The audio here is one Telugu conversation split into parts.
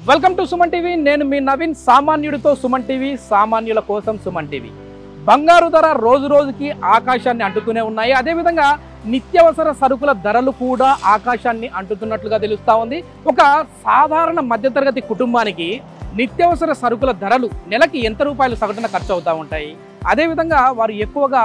Welcome to Suman TV. నేను మీ నవీన్. సామాన్యుడితో సుమన్ టీవీ, సామాన్యుల కోసం సుమన్ టీవీ. బంగారు ధర రోజు రోజుకి ఆకాశాన్ని అంటుతూనే ఉన్నాయి. అదేవిధంగా నిత్యావసర సరుకుల ధరలు కూడా ఆకాశాన్ని అంటుతున్నట్లుగా తెలుస్తూ ఉంది. ఒక సాధారణ మధ్యతరగతి కుటుంబానికి నిత్యావసర సరుకుల ధరలు నెలకి ఎంత రూపాయలు సగటున ఖర్చు అవుతూ ఉంటాయి, అదేవిధంగా వారు ఎక్కువగా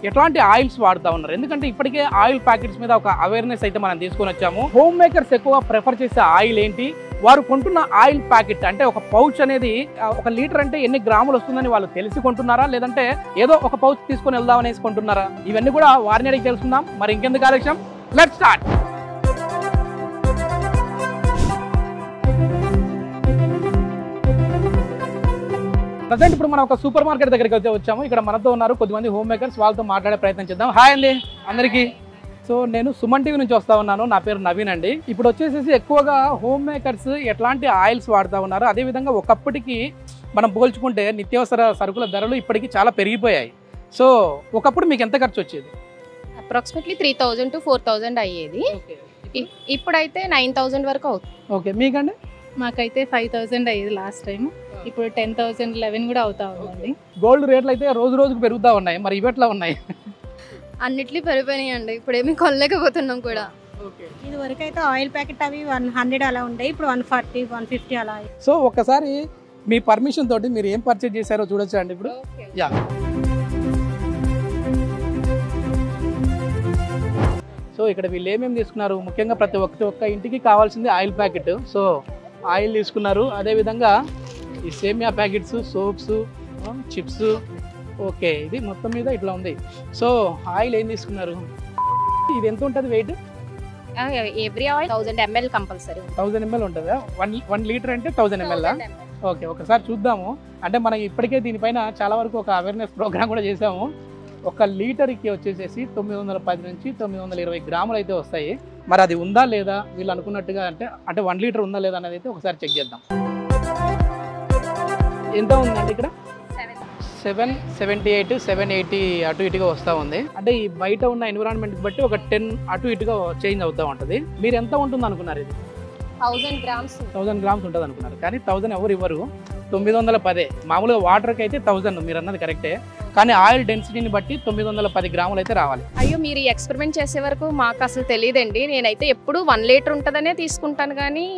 ఎట్లాంటి ఆయిల్స్ వాడుతూ ఉన్నారు. ఎందుకంటే ఇప్పటికే ఆయిల్ ప్యాకెట్స్ మీద ఒక అవేర్నెస్ అయితే మనం తీసుకొని వచ్చాము. హోమ్ మేకర్స్ ఎక్కువ ప్రిఫర్ చేసే ఆయిల్ ఏంటి, వారు కొంటున్న ఆయిల్ ప్యాకెట్ అంటే ఒక పౌచ్ అనేది 1 లీటర్ అంటే ఎన్ని గ్రాములు వస్తుందని వాళ్ళు తెలిసి కొంటున్నారా, లేదంటే ఏదో ఒక పౌచ్ తీసుకొని వెళ్దాం అనేసి కొంటున్నారా, ఇవన్నీ కూడా వారిని అడిగి తెలుసుకుందాం. మరి ఇంకెందుకు ఆలస్యం, లెట్స్ స్టార్ట్. ప్రజెంట్ ఇప్పుడు మనం ఒక సూపర్ మార్కెట్ దగ్గరికి అయితే వచ్చాము. ఇక్కడ మనతో ఉన్నారు కొద్దిమంది హోమ్ మేకర్స్, వాళ్ళతో మాట్లాడే ప్రయత్నం చేద్దాం. హాయ్ అండి అందరికీ. సో నేను సుమన్ టీవీ నుంచి వస్తా ఉన్నాను. నా పేరు నవీన్ అండి. ఇప్పుడు వచ్చేసేసి ఎక్కువగా హోమ్ మేకర్స్ ఎట్లాంటి ఆయిల్స్ వాడుతూ ఉన్నారు, అదేవిధంగా ఒకప్పటికి మనం పోల్చుకుంటే నిత్యావసర సరుకుల ధరలు ఇప్పటికి చాలా పెరిగిపోయాయి. సో ఒకప్పుడు మీకు ఎంత ఖర్చు వచ్చేది? అప్రాక్సిమేట్లీ 3000 to 4000 అయ్యేది. ఇప్పుడైతే 9000 వరకు అవుతుంది. ఓకే, మీకండి? మాకైతే 5000 అయ్యేది లాస్ట్ టైం. ఇప్పుడు 10,000, 11 కూడా అవుతా ఉందండి. గోల్డ్ రేట్లు అయితే రోజు రోజుకు పెరుగుతూ ఉన్నాయి, మరి ఇవి ఎట్లా ఉన్నాయి? అన్నిట్లు పెరిగిపోయినాయి అండి. ఇప్పుడు ఏమి కొనలేకపోతున్నాం కూడా. ఇది వరకు అయితే ఆయిల్ ప్యాకెట్ అవి 100 అలా ఉంటాయి, ఇప్పుడు 140, 150 అలా. సో ఒక్కసారి మీ పర్మిషన్ తోటి మీరు ఏం పర్చేజ్ చేశారో చూడొచ్చా అండి ఇప్పుడు? యా. సో ఇక్కడ వీళ్ళు ఏమేమి తీసుకున్నారు, ముఖ్యంగా ప్రతి ఒక్క ఇంటికి కావాల్సింది ఆయిల్ ప్యాకెట్. సో ఆయిల్ తీసుకున్నారు, అదేవిధంగా ఈ సేమియా ప్యాకెట్స్, సోప్స్, చిప్స్. ఓకే, ఇది మొత్తం మీద ఇట్లా ఉంది. సో ఆయిల్ ఏం తీసుకున్నారు? ఇది ఎంత ఉంటుంది weight? Every oil 1000 ml compulsory. 1000 ml ఉంటుందా? 1 లీటర్ అంటే 1000 ml. ఓకే, ఒకసారి చూద్దాము. అంటే మనం ఇప్పటికే దీనిపైన చాలా వరకు ఒక అవేర్నెస్ ప్రోగ్రామ్ కూడా చేసాము. 1 లీటర్కి వచ్చేసేసి 910 నుంచి 920 గ్రాములు అయితే వస్తాయి. మరి అది ఉందా లేదా వీళ్ళు అనుకున్నట్టుగా, అంటే 1 లీటర్ ఉందా లేదా అనేది అయితే ఒకసారి చెక్ చేద్దాం. ఎంత ఉందండి ఇక్కడ? 778, 780 అటు ఇటుగా వస్తూ ఉంది. అంటే ఈ బయట ఉన్న ఎన్విరాన్మెంట్ బట్టి ఒక 10 అటు ఇటుగా చేంజ్ అవుతూ ఉంటుంది. మీరు ఎంత ఉంటుంది అనుకున్నారు? ఇది 1000 గ్రామ్స్. 1000 గ్రామ్స్ ఉంటుంది అనుకున్నారు, కానీ 1000 ఎవరు ఇవ్వరు, 910. మామూలుగా వాటర్కి అయితే 1000, మీరు అన్నది కరెక్టే, కానీ ఆయిల్ డెన్సిటీని బట్టి 910 గ్రాములు అయితే రావాలి. అయ్యో, మీరు ఎక్స్పెరిమెంట్ చేసే వరకు మాకు అసలు తెలియదండి. నేనైతే ఎప్పుడు 1 లీటర్ ఉంటుందనే తీసుకుంటాను, కానీ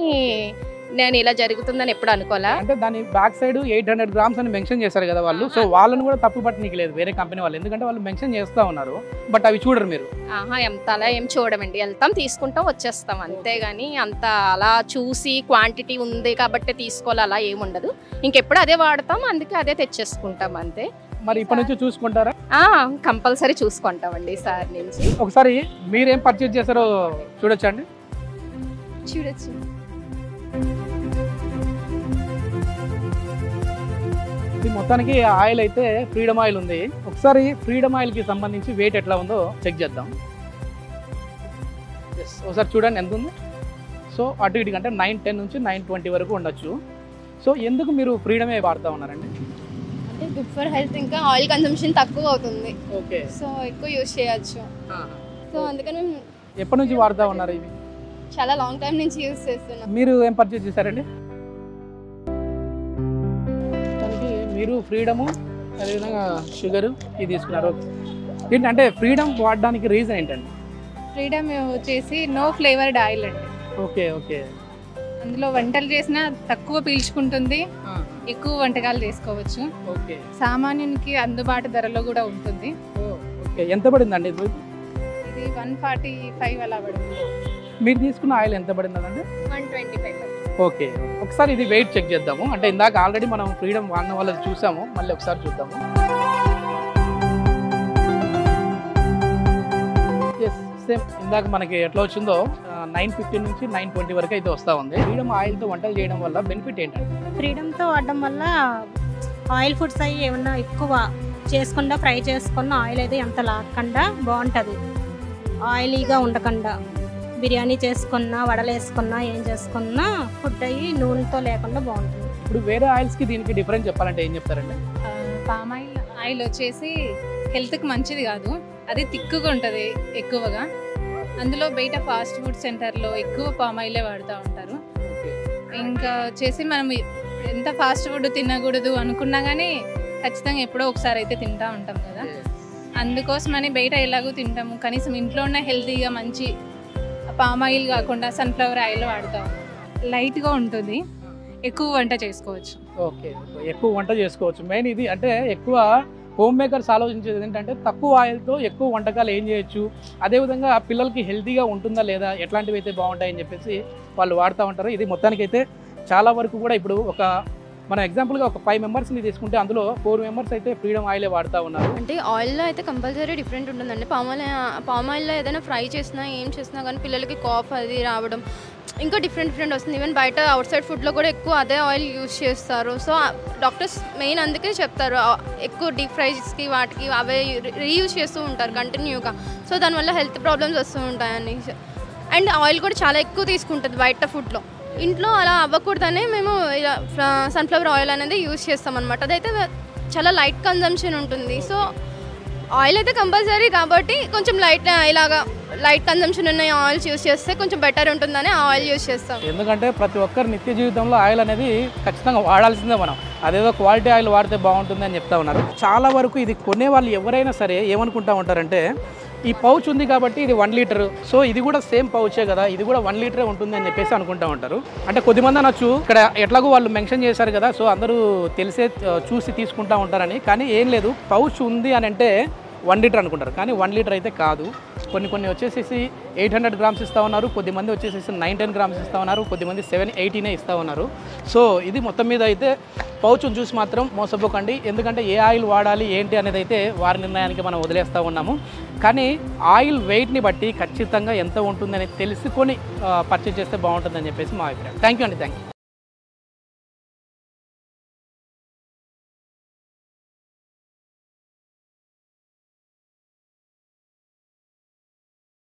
నేను ఇలా జరుగుతుందని ఎప్పుడు అనుకోలే. అంటే దాని బ్యాక్ సైడ్ 800 గ్రామ్స్ అని మెన్షన్ చేశారు కదా వాళ్ళు. సో వాళ్ళని కూడా తప్పు పట్టనీకి లేదు వేరే కంపెనీ వాళ్ళు, ఎందుకంటే వాళ్ళు మెన్షన్ చేస్తూ ఉన్నారు, బట్ అవి చూడరు మీరు. ఎంత అలా ఏం చూడమండి, వెళ్తాం తీసుకుంటాం వచ్చేస్తాం అంతేగాని అంత అలా చూసి క్వాంటిటీ ఉంది కాబట్టి తీసుకోవాలి అలా ఏముండదు. ఇంకెప్పుడు అదే వాడతాం, అందుకే అదే తెచ్చేసుకుంటాం అంతే. మరి ఇప్పటి నుంచి చూసుకుంటారా? కంపల్సరీ చూసుకుంటామండి ఈసారి నుంచి. ఒకసారి మీరేం పర్చేజ్ చేశారో చూడొచ్చండి. చూడొచ్చు. ఇది మొత్తానికి ఆయిల్ అయితే ఫ్రీడమ్ ఆయిల్ ఉంది. ఒకసారి ఫ్రీడమ్ ఆయిల్కి సంబంధించి వెయిట్ ఎట్లా ఉందో చెక్ చేద్దాం. ఒకసారి చూడండి ఎంత ఉంది. సో అటు ఇటు అంటే 910 నుంచి 920 వరకు ఉండొచ్చు. సో ఎందుకు మీరు ఫ్రీడమే వాడుతూ ఉన్నారండి? అంటే గుడ్ ఫర్ హెల్త్, ఇంకా ఆయిల్ కన్సంప్షన్ తక్కువ అవుతుంది. ఓకే, సో ఎక్కువ యూజ్ చేయొచ్చు. సో అందుకని ఎప్పటి నుంచి వాడుతూ ఉన్నారు ఇవి? చాలా లాంగ్ టైం నుంచి యూజ్ చేస్తున్నాం. మీరు ఏం పర్చేజ్ చేశారండి? మీరు ఫ్రీడము, అదేవిధంగా షుగరు ఇది తీసుకున్నారు. ఏంటంటే ఫ్రీడమ్ వాడడానికి రీజన్ ఏంటండి? ఫ్రీడమ్ వచ్చేసి నో ఫ్లేవర్డ్ ఆయిల్ అండి. Okay okay. అందులో వంటలు చేసినా తక్కువ పీల్చుకుంటుంది, ఎక్కువ వంటకాలు చేసుకోవచ్చు. ఓకే, సామాన్యునికి అందుబాటు ధరలో కూడా ఉంటుంది. ఓకే. ఎంత పడిందండి ఇది? ఇది 145 అలా పడింది. మీరు తీసుకున్న ఆయిల్ ఎంత పడిందండి? 125. ఓకే, ఒకసారి ఇది వెయిట్ చెక్ చేద్దాము. అంటే ఇందాక ఆల్రెడీ మనం ఫ్రీడమ్ వాడిన వాళ్ళది చూసాము, మళ్ళీ ఒకసారి చూద్దాము. ఎస్, సేమ్ ఇందాక మనకి ఎట్లా వచ్చిందో 915 నుంచి 920 వరకు అయితే వస్తూ ఉంది. ఫ్రీడమ్ ఆయిల్తో వంటలు చేయడం వల్ల బెనిఫిట్ ఏంటంటే, ఫ్రీడమ్తో వాడడం వల్ల ఆయిల్ ఫుడ్స్ అవి ఏమన్నా ఎక్కువ చేసుకుండా ఫ్రై చేసుకున్న ఆయిల్ అయితే ఎంత లాకుండా బాగుంటుంది, ఆయిలీగా ఉండకుండా. బిర్యానీ చేసుకున్నా, వడలు వేసుకున్నా, ఏం చేసుకున్నా ఫుడ్ అయ్యి నూనెతో లేకుండా బాగుంటుంది. ఇప్పుడు వేరే ఆయిల్స్కి దీనికి డిఫరెన్స్ చెప్పాలంటే ఏం చెప్తారండి? పామ్ ఆయిల్ వచ్చేసి హెల్త్కి మంచిది కాదు, అది తిక్కుగా ఉంటుంది ఎక్కువగా. అందులో బయట ఫాస్ట్ ఫుడ్ సెంటర్లో ఎక్కువ పామ్ ఆయిలే వాడుతూ ఉంటారు. ఇంకా వచ్చేసి మనం ఎంత ఫాస్ట్ ఫుడ్ తినకూడదు అనుకున్నా కానీ ఖచ్చితంగా ఎప్పుడో ఒకసారి అయితే తింటూ ఉంటాం కదా. అందుకోసమని బయట ఎలాగో తింటాము, కనీసం ఇంట్లో ఉన్న హెల్తీగా మంచి పామ్ ఆయిల్ కాకుండా సన్ఫ్లవర్ ఆయిల్ వాడతాం. లైట్గా ఉంటుంది, ఎక్కువ వంట చేసుకోవచ్చు. ఓకే, ఎక్కువ వంట చేసుకోవచ్చు. మెయిన్ ఇది అంటే ఎక్కువ హోమ్ మేకర్స్ ఆలోచించేది ఏంటంటే తక్కువ ఆయిల్తో ఎక్కువ వంటకాలు ఏం చేయొచ్చు, అదేవిధంగా పిల్లలకి హెల్తీగా ఉంటుందా లేదా, ఎట్లాంటివి అయితే బాగుంటాయని చెప్పేసి వాళ్ళు వాడుతూ ఉంటారు. ఇది మొత్తానికైతే చాలా వరకు కూడా ఇప్పుడు ఒక మన ఎగ్జాంపుల్గా ఒక 5 మెంబర్స్ని తీసుకుంటే అందులో 4 మెంబర్స్ అయితే ఫ్రీడమ్ ఆయిలే వాడుతూ ఉన్నారు. అంటే ఆయిల్లో అయితే కంపల్సరీ డిఫరెంట్ ఉంటుందండి. పామ్ ఆయిల్లో ఏదైనా ఫ్రై చేసినా ఏం చేసినా కానీ పిల్లలకి కాఫ్ అది రావడం ఇంకా డిఫరెంట్ వస్తుంది. ఈవెన్ బయట అవుట్ సైడ్ ఫుడ్లో కూడా ఎక్కువ అదే ఆయిల్ యూజ్ చేస్తారు. సో డాక్టర్స్ మెయిన్ అందుకే చెప్తారు ఎక్కువ డీప్ ఫ్రైస్కి వాటికి అవే రీయూజ్ చేస్తూ ఉంటారు కంటిన్యూగా. సో దానివల్ల హెల్త్ ప్రాబ్లమ్స్ వస్తూ ఉంటాయని. అండ్ ఆయిల్ కూడా చాలా ఎక్కువ తీసుకుంటుంది బయట ఫుడ్లో. ఇంట్లో అలా అవ్వకూడదనే మేము ఇలా సన్ఫ్లవర్ ఆయిల్ అనేది యూజ్ చేస్తామన్నమాట. అదైతే చాలా లైట్ కన్జంప్షన్ ఉంటుంది. సో ఆయిల్ అయితే కంపల్సరీ కాబట్టి కొంచెం లైట్ కన్జంప్షన్ ఉన్న ఆయిల్స్ యూజ్ చేస్తే కొంచెం బెటర్ ఉంటుందని ఆ ఆయిల్ యూజ్ చేస్తాం. ఎందుకంటే ప్రతి ఒక్కరు నిత్య జీవితంలో ఆయిల్ అనేది ఖచ్చితంగా వాడాల్సిందే. మనం అదేదో క్వాలిటీ ఆయిల్ వాడితే బాగుంటుంది అని చెప్తా ఉన్నారు. చాలా వరకు ఇది కొనే వాళ్ళు ఎవరైనా సరే ఏమనుకుంటా ఉంటారంటే ఈ పౌచ్ ఉంది కాబట్టి ఇది 1 లీటర్, సో ఇది కూడా సేమ్ పౌచే కదా, ఇది కూడా 1 లీటరే ఉంటుంది అని చెప్పేసి అనుకుంటా ఉంటారు. అంటే కొద్దిమంది అనొచ్చు ఇక్కడ ఎట్లాగో వాళ్ళు మెన్షన్ చేశారు కదా, సో అందరూ తెలిసే చూసి తీసుకుంటా ఉంటారని. కానీ ఏం లేదు, పౌచ్ ఉంది అని అంటే 1 లీటర్ అనుకుంటారు, కానీ 1 లీటర్ అయితే కాదు. కొన్ని వచ్చేసేసి 800 గ్రామ్స్ ఇస్తూ ఉన్నారు, కొద్దిమంది వచ్చేసేసి 910 గ్రామ్స్ ఇస్తూ ఉన్నారు, కొద్దిమంది 780 ఇస్తూ ఉన్నారు. సో ఇది మొత్తం మీద అయితే పౌచ్ను చూసి మాత్రం మోసపోకండి. ఎందుకంటే ఏ ఆయిల్ వాడాలి ఏంటి అనేది అయితే వారి నిర్ణయానికి మనం వదిలేస్తూ ఉన్నాము. కానీ ఆయిల్ వెయిట్ని బట్టి ఖచ్చితంగా ఎంత ఉంటుందని తెలుసుకొని పర్చేజ్ చేస్తే బాగుంటుందని చెప్పేసి మా అభిప్రాయం. థ్యాంక్ యూ అండి, థ్యాంక్ యూ.